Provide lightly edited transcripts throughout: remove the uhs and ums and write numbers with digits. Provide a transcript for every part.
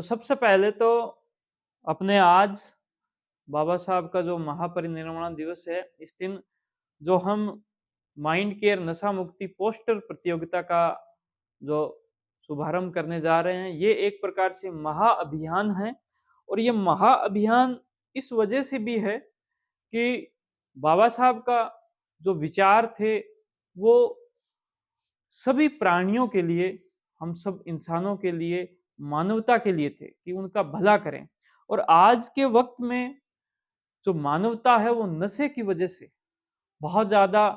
तो सबसे पहले तो अपने आज बाबा साहब का जो महापरिनिर्वाण दिवस है, इस दिन जो हम माइंड केयर नशा मुक्ति पोस्टर प्रतियोगिता का जो शुभारंभ करने जा रहे हैं, ये एक प्रकार से महाअभियान है। और ये महाअभियान इस वजह से भी है कि बाबा साहब का जो विचार थे, वो सभी प्राणियों के लिए, हम सब इंसानों के लिए, मानवता के लिए थे कि उनका भला करें। और आज के वक्त में जो मानवता है वो नशे की वजह से बहुत ज़्यादा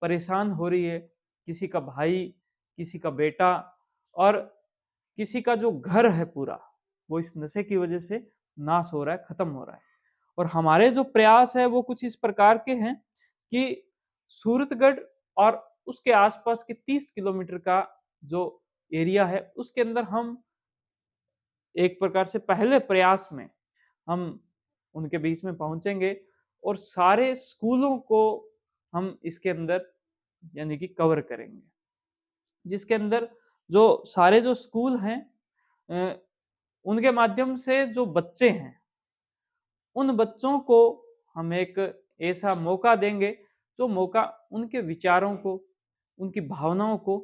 परेशान हो रही है। किसी का भाई, किसी का बेटा और किसी का जो घर है पूरा, वो इस नशे की वजह से नाश हो रहा है, खत्म हो रहा है। और हमारे जो प्रयास है वो कुछ इस प्रकार के हैं कि सूरतगढ़ और उसके आसपास के 30 किलोमीटर का जो एरिया है, उसके अंदर हम एक प्रकार से पहले प्रयास में हम उनके बीच में पहुंचेंगे और सारे स्कूलों को हम इसके अंदर यानी कि कवर करेंगे। जिसके अंदर जो सारे जो स्कूल हैं, अ, उनके माध्यम से जो बच्चे हैं, उन बच्चों को हम एक ऐसा मौका देंगे, जो मौका उनके विचारों को, उनकी भावनाओं को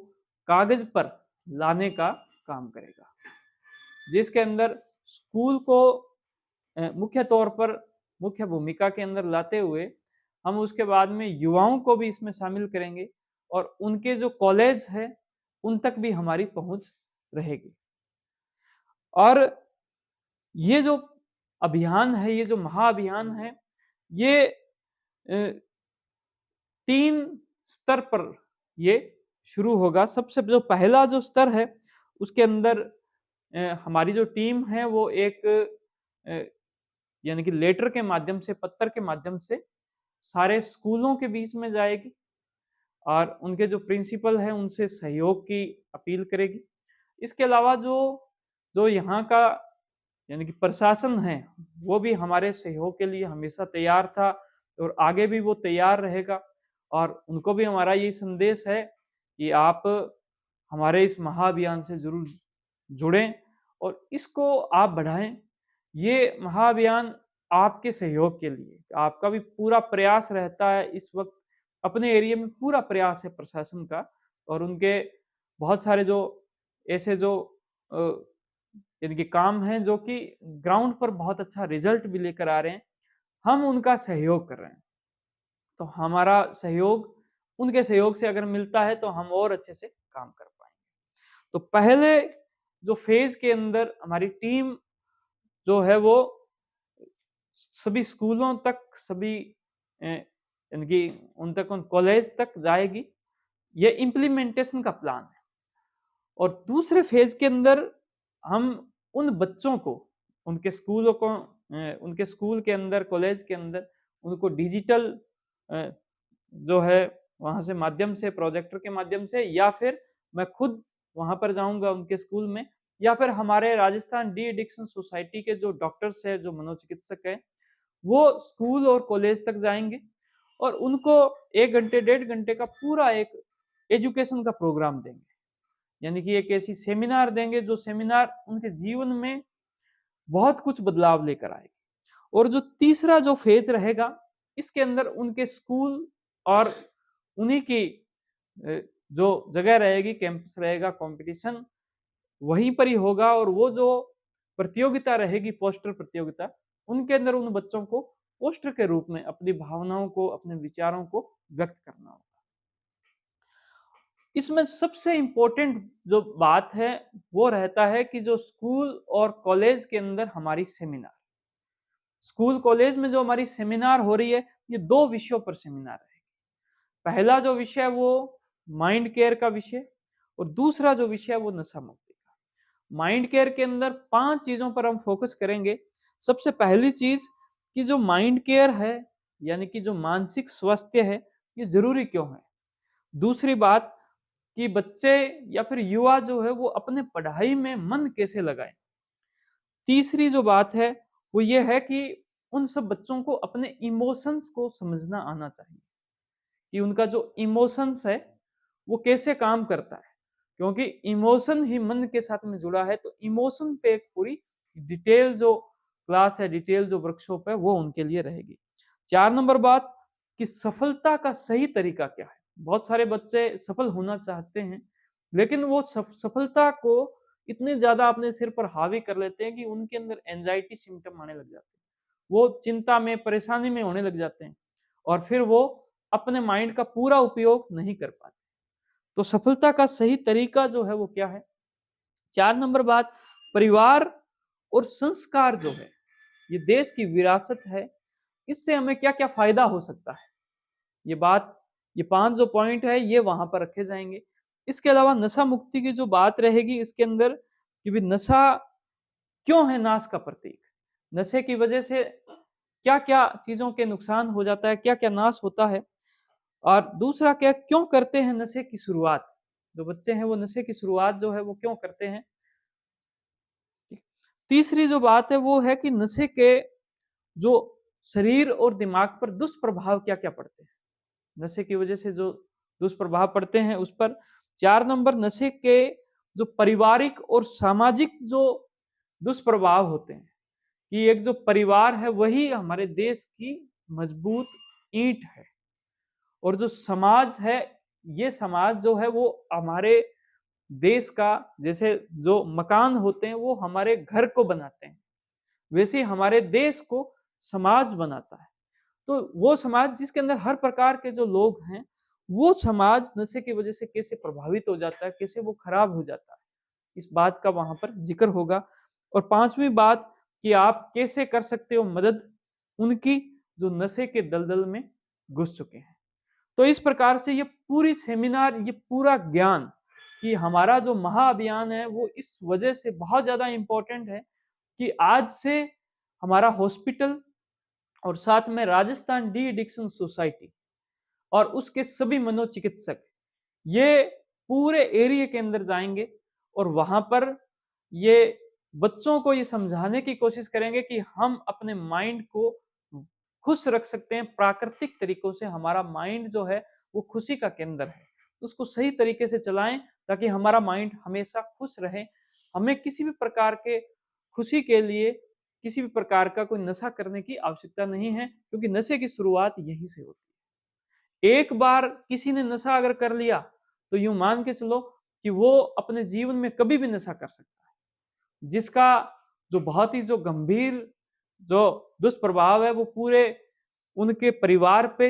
कागज पर लाने का काम करेगा। जिसके अंदर स्कूल को मुख्य तौर पर मुख्य भूमिका के अंदर लाते हुए हम उसके बाद में युवाओं को भी इसमें शामिल करेंगे और उनके जो कॉलेज है, उन तक भी हमारी पहुंच रहेगी। और ये जो अभियान है, ये जो महाअभियान है, ये 3 स्तर पर ये शुरू होगा। सबसे जो पहला जो स्तर है, उसके अंदर हमारी जो टीम है वो एक अ, यानी कि लेटर के माध्यम से, पत्र के माध्यम से सारे स्कूलों के बीच में जाएगी और उनके जो प्रिंसिपल हैं उनसे सहयोग की अपील करेगी। इसके अलावा जो जो यहाँ का यानी कि प्रशासन है, वो भी हमारे सहयोग के लिए हमेशा तैयार था और आगे भी वो तैयार रहेगा। और उनको भी हमारा ये संदेश है कि आप हमारे इस महाअभियान से ज़रूर जुड़ें और इसको आप बढ़ाएँ। ये महाअभियान आपके सहयोग के लिए, आपका भी पूरा प्रयास रहता है इस वक़्त, अपने एरिया में पूरा प्रयास है प्रशासन का और उनके बहुत सारे जो ऐसे जो अ, यानी कि काम हैं जो कि ग्राउंड पर बहुत अच्छा रिज़ल्ट भी लेकर आ रहे हैं, हम उनका सहयोग कर रहे हैं। तो हमारा सहयोग उनके सहयोग से अगर मिलता है तो हम और अच्छे से काम कर पाएँगे। तो पहले जो फ़ेज़ के अंदर हमारी टीम जो है वो सभी स्कूलों तक, सभी यानी कि उन तक, उन कॉलेज तक जाएगी। ये इम्प्लीमेंटेशन का प्लान है। और दूसरे फ़ेज़ के अंदर हम उन बच्चों को, उनके स्कूलों को, उनके स्कूल के अंदर, कॉलेज के अंदर उनको डिजिटल अ, जो है वहाँ से माध्यम से, प्रोजेक्टर के माध्यम से, या फिर मैं खुद वहाँ पर जाऊँगा उनके स्कूल में, या फिर हमारे राजस्थान डी एडिक्शन सोसाइटी के जो डॉक्टर्स हैं, जो मनोचिकित्सक हैं, वो स्कूल और कॉलेज तक जाएँगे और उनको 1 घंटे, डेढ़ घंटे का पूरा एक एजुकेशन का प्रोग्राम देंगे। यानी कि एक ऐसी सेमिनार देंगे जो सेमिनार उनके जीवन में बहुत कुछ बदलाव लेकर आएगी। और जो तीसरा जो फ़ेज़ रहेगा, इसके अंदर उनके स्कूल और उन्हीं की जो जगह रहेगी, कैंपस रहेगा, कॉम्पिटिशन वहीं पर ही होगा और वो जो प्रतियोगिता रहेगी, पोस्टर प्रतियोगिता, उनके अंदर उन बच्चों को पोस्टर के रूप में अपनी भावनाओं को, अपने विचारों को व्यक्त करना होगा। इसमें सबसे इम्पोर्टेंट जो बात है, वो रहता है कि जो स्कूल और कॉलेज के अंदर हमारी सेमिनार, स्कूल कॉलेज में जो हमारी सेमिनार हो रही है, ये 2 विषयों पर सेमिनार है। पहला जो विषय है वो माइंड केयर का विषय और दूसरा जो विषय है वो नशा मुक्ति का। माइंड केयर के अंदर 5 चीज़ों पर हम फ़ोकस करेंगे। सबसे पहली चीज़ कि जो माइंड केयर है, यानी कि जो मानसिक स्वास्थ्य है, ये ज़रूरी क्यों है? दूसरी बात कि बच्चे या फिर युवा जो है वो अपने पढ़ाई में मन कैसे लगाएँ? तीसरी जो बात है वो ये है कि उन सब बच्चों को अपने इमोशंस को समझना आना चाहिए कि उनका जो इमोशंस है वो कैसे काम करता है। क्योंकि इमोशन ही मन के साथ में जुड़ा है, तो इमोशन पे एक पूरी डिटेल जो क्लास है, डिटेल जो वर्कशॉप है, वो उनके लिए रहेगी। 4 नंबर बात कि सफलता का सही तरीका क्या है? बहुत सारे बच्चे सफल होना चाहते हैं, लेकिन वो सफलता को इतने ज़्यादा अपने सिर पर हावी कर लेते हैं कि उनके अंदर एंग्जायटी सिम्पटम आने लग जाते हैं। वो चिंता में, परेशानी में होने लग जाते हैं और फिर वो अपने माइंड का पूरा उपयोग नहीं कर पाते। तो सफलता का सही तरीका जो है वो क्या है? 4 नंबर बात, परिवार और संस्कार जो है, ये देश की विरासत है, इससे हमें क्या-क्या फ़ायदा हो सकता है? ये बात, ये 5 जो पॉइंट है, ये वहाँ पर रखे जाएँगे। इसके अलावा नशा मुक्ति की जो बात रहेगी इसके अंदर कि भई नशा क्यों है नाश का प्रतीक? नशे की वजह से क्या-क्या चीज़ों के नुकसान हो जाता है, क्या-क्या नाश होता है? और दूसरा क्या, क्यों करते हैं नशे की शुरुआत? जो बच्चे हैं वो नशे की शुरुआत जो है वो क्यों करते हैं? तीसरी जो बात है वो है कि नशे के जो शरीर और दिमाग पर दुष्प्रभाव क्या-क्या पड़ते हैं? नशे की वजह से जो दुष्प्रभाव पड़ते हैं उस पर। 4 नंबर, नशे के जो पारिवारिक और सामाजिक जो दुष्प्रभाव होते हैं, कि एक जो परिवार है वही हमारे देश की मजबूत ईंट है और जो समाज है, ये समाज जो है वो हमारे देश का, जैसे जो मकान होते हैं वो हमारे घर को बनाते हैं, वैसे ही हमारे देश को समाज बनाता है। तो वो समाज जिसके अंदर हर प्रकार के जो लोग हैं, वो समाज नशे की वजह से कैसे प्रभावित हो जाता है, कैसे वो खराब हो जाता है, इस बात का वहाँ पर ज़िक्र होगा। और 5वीं बात कि आप कैसे कर सकते हो मदद उनकी जो नशे के दलदल में घुस चुके हैं। तो इस प्रकार से ये पूरी सेमिनार, ये पूरा ज्ञान कि हमारा जो महाअभियान है वो इस वजह से बहुत ज़्यादा इम्पोर्टेंट है कि आज से हमारा हॉस्पिटल और साथ में राजस्थान डी एडिक्शन सोसाइटी और उसके सभी मनोचिकित्सक ये पूरे एरिया के अंदर जाएंगे और वहां पर ये बच्चों को ये समझाने की कोशिश करेंगे कि हम अपने माइंड को खुश रख सकते हैं प्राकृतिक तरीकों से। हमारा माइंड जो है वो खुशी का केंद्र है, उसको सही तरीके से चलाएं ताकि हमारा माइंड हमेशा खुश रहे। हमें किसी भी प्रकार के खुशी के लिए किसी भी प्रकार का कोई नशा करने की आवश्यकता नहीं है, क्योंकि नशे की शुरुआत यहीं से होती है। एक बार किसी ने नशा अगर कर लिया तो यूं मान के चलो कि वो अपने जीवन में कभी भी नशा कर सकता है, जिसका जो बहुत ही जो गंभीर जो दुष्प्रभाव है वो पूरे उनके परिवार पे,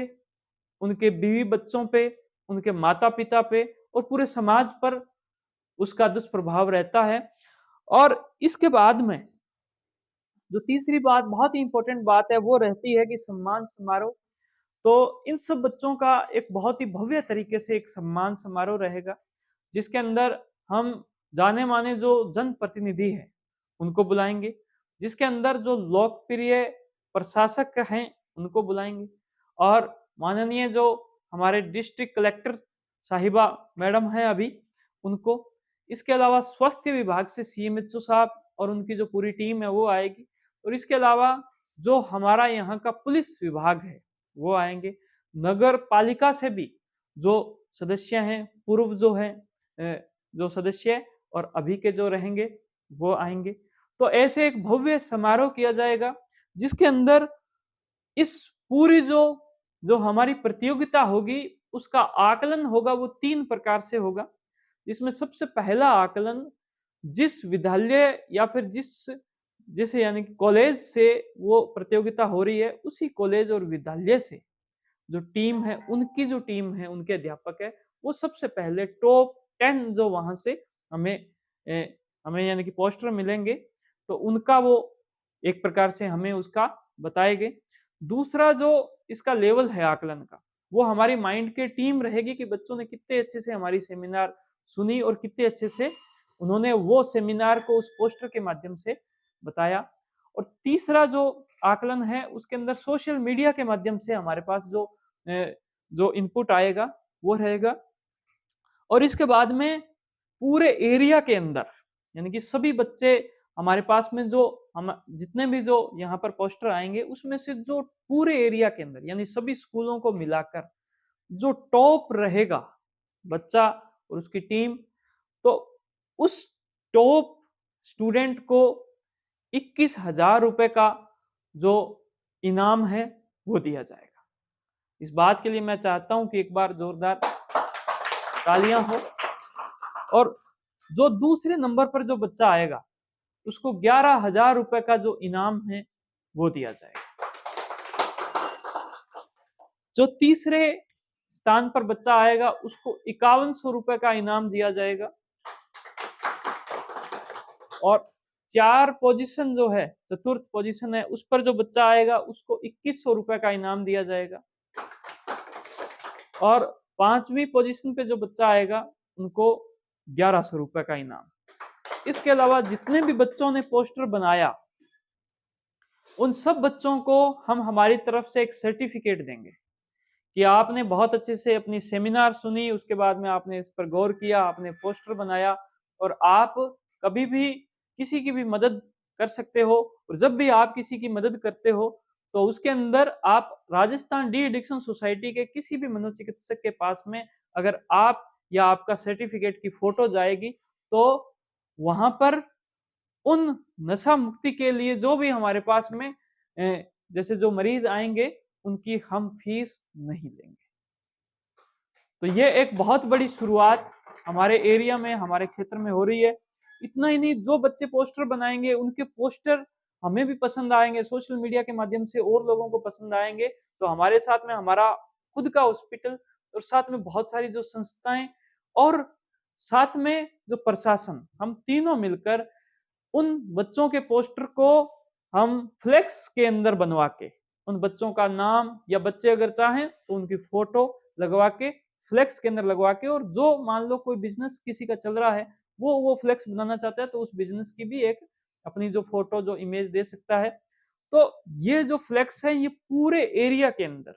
उनके बीवी बच्चों पे, उनके माता पिता पे और पूरे समाज पर उसका दुष्प्रभाव रहता है। और इसके बाद में जो तीसरी बात, बहुत ही इंपॉर्टेंट बात है, वो रहती है कि सम्मान समारोह। तो इन सब बच्चों का एक बहुत ही भव्य तरीके से एक सम्मान समारोह रहेगा, जिसके अंदर हम जाने-माने जो जनप्रतिनिधि हैं, उनको बुलाएँगे, जिसके अंदर जो लोकप्रिय प्रशासक हैं, उनको बुलाएँगे और माननीय जो हमारे डिस्ट्रिक्ट कलेक्टर साहिबा मैडम हैं अभी, उनको। इसके अलावा स्वास्थ्य विभाग से सीएमएचओ साहब और उनकी जो पूरी टीम है, वो आएगी और इसके अलावा जो हमारा यहाँ का पुलिस विभाग है, वो आएँगे। नगर पालिका से भी जो सदस्य हैं, पूर्व जो हैं जो सदस्य और अभी के जो रहेंगे, वो आएँगे। तो ऐसे एक भव्य समारोह किया जाएगा, जिसके अंदर इस पूरी जो हमारी प्रतियोगिता होगी, उसका आकलन होगा वो 3 प्रकार से होगा। इसमें सबसे पहला आकलन जिस विद्यालय या फिर जिस यानी कि कॉलेज से वो प्रतियोगिता हो रही है, उसी कॉलेज और विद्यालय से जो टीम है, उनकी जो टीम है, उनके अध्यापक है, वो सबसे पहले टॉप 10 जो वहाँ से हमें हमें यानी कि पोस्टर मिलेंगे, तो उनका वो एक प्रकार से हमें उसका बताएँगे। दूसरा जो इसका लेवल है आकलन का, वो हमारी माइंड की टीम रहेगी कि बच्चों ने कितने अच्छे से हमारी सेमिनार सुनी और कितने अच्छे से उन्होंने वो सेमिनार को उस पोस्टर के माध्यम से बताया। और तीसरा जो आकलन है, उसके अंदर सोशल मीडिया के माध्यम से हमारे पास जो इनपुट आएगा, वो रहेगा। और इसके बाद में पूरे एरिया के अंदर यानी कि सभी बच्चे हमारे पास में जो हम जितने भी जो यहाँ पर पोस्टर आएँगे, उसमें से जो पूरे एरिया के अंदर यानी सभी स्कूलों को मिलाकर जो टॉप रहेगा बच्चा और उसकी टीम, तो उस टॉप स्टूडेंट को 21,000 रुपए का जो इनाम है वो दिया जाएगा। इस बात के लिए मैं चाहता हूं कि एक बार जोरदार तालियां हो। और जो दूसरे नंबर पर जो बच्चा आएगा उसको 11,000 रुपए का जो इनाम है वो दिया जाएगा। जो तीसरे स्थान पर बच्चा आएगा उसको 5100 रुपए का इनाम दिया जाएगा। और 4 पोजीशन जो है, चतुर्थ पोजीशन है, उस पर जो बच्चा आएगा उसको 2100 रुपए का इनाम दिया जाएगा। और 5वीं पोजीशन पे जो बच्चा आएगा उनको 1100 रुपए का इनाम। इसके अलावा जितने भी बच्चों ने पोस्टर बनाया उन सब बच्चों को हम हमारी तरफ से एक सर्टिफिकेट देंगे कि आपने बहुत अच्छे से अपनी सेमिनार सुनी, उसके बाद में आपने इस पर गौर किया, आपने पोस्टर बनाया और आप कभी भी किसी की भी मदद कर सकते हो। और जब भी आप किसी की मदद करते हो तो उसके अंदर आप राजस्थान डी एडिक्शन सोसाइटी के किसी भी मनोचिकित्सक के पास में अगर आप या आपका सर्टिफिकेट की फोटो जाएगी तो वहां पर उन नशा मुक्ति के लिए जो भी हमारे पास में जैसे जो मरीज आएंगे उनकी हम फीस नहीं लेंगे। तो ये एक बहुत बड़ी शुरुआत हमारे एरिया में, हमारे क्षेत्र में हो रही है। इतना ही नहीं, जो बच्चे पोस्टर बनाएंगे उनके पोस्टर हमें भी पसंद आएंगे, सोशल मीडिया के माध्यम से और लोगों को पसंद आएंगे, तो हमारे साथ में हमारा खुद का हॉस्पिटल और साथ में बहुत सारी जो संस्थाएं और साथ में जो प्रशासन, हम तीनों मिलकर उन बच्चों के पोस्टर को हम फ्लेक्स के अंदर बनवा के, उन बच्चों का नाम या बच्चे अगर चाहें तो उनकी फोटो लगवा के फ्लेक्स के अंदर लगवा के, और जो मान लो कोई बिजनेस किसी का चल रहा है वो फ्लेक्स बनाना चाहता है तो उस बिजनेस की भी एक अपनी जो फोटो जो इमेज दे सकता है। तो ये जो फ्लेक्स है ये पूरे एरिया के अंदर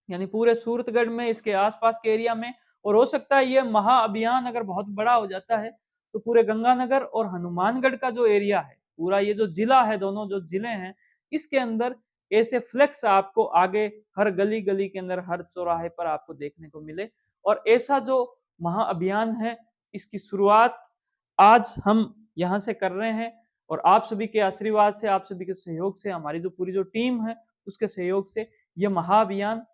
यानी पूरे सूरतगढ़ में, इसके आसपास के एरिया में, और हो सकता है ये महाअभियान अगर बहुत बड़ा हो जाता है तो पूरे गंगानगर और हनुमानगढ़ का जो एरिया है, पूरा ये जो जिला है, दोनों जो जिले हैं, इसके अंदर ऐसे फ्लेक्स आपको आगे हर गली गली के अंदर, हर चौराहे पर आपको देखने को मिले। और ऐसा जो महाअभियान है इसकी शुरुआत आज हम यहाँ से कर रहे हैं और आप सभी के आशीर्वाद से, आप सभी के सहयोग से, हमारी जो पूरी जो टीम है उसके सहयोग से ये महाअभियान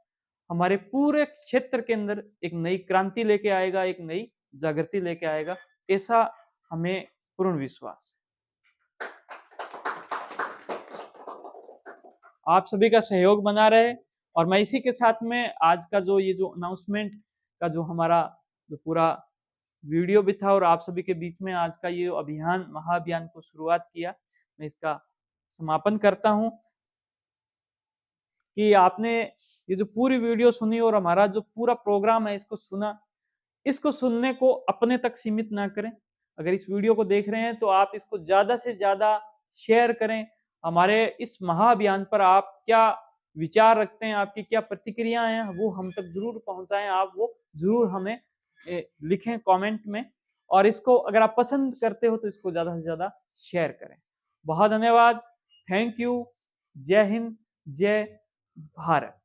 हमारे पूरे क्षेत्र के अंदर एक नई क्रांति लेके आएगा, एक नई जागृति लेके आएगा, ऐसा हमें पूर्ण विश्वास है। आप सभी का सहयोग बना रहे। और मैं इसी के साथ में आज का जो ये जो अनाउंसमेंट का जो हमारा जो पूरा वीडियो भी था और आप सभी के बीच में आज का ये अभियान, महाअभियान को शुरुआत किया, मैं इसका समापन करता हूं कि आपने ये जो पूरी वीडियो सुनी और हमारा जो पूरा प्रोग्राम है इसको सुना। इसको सुनने को अपने तक सीमित ना करें। अगर इस वीडियो को देख रहे हैं तो आप इसको ज्यादा से ज्यादा शेयर करें। हमारे इस महाअभियान पर आप क्या विचार रखते हैं, आपकी क्या प्रतिक्रियाएं हैं, वो हम तक जरूर पहुंचाएं। आप वो जरूर हमें लिखें कमेंट में। और इसको अगर आप पसंद करते हो तो इसको ज्यादा से ज्यादा शेयर करें। बहुत धन्यवाद। Thank you. जय हिंद, जय भारत।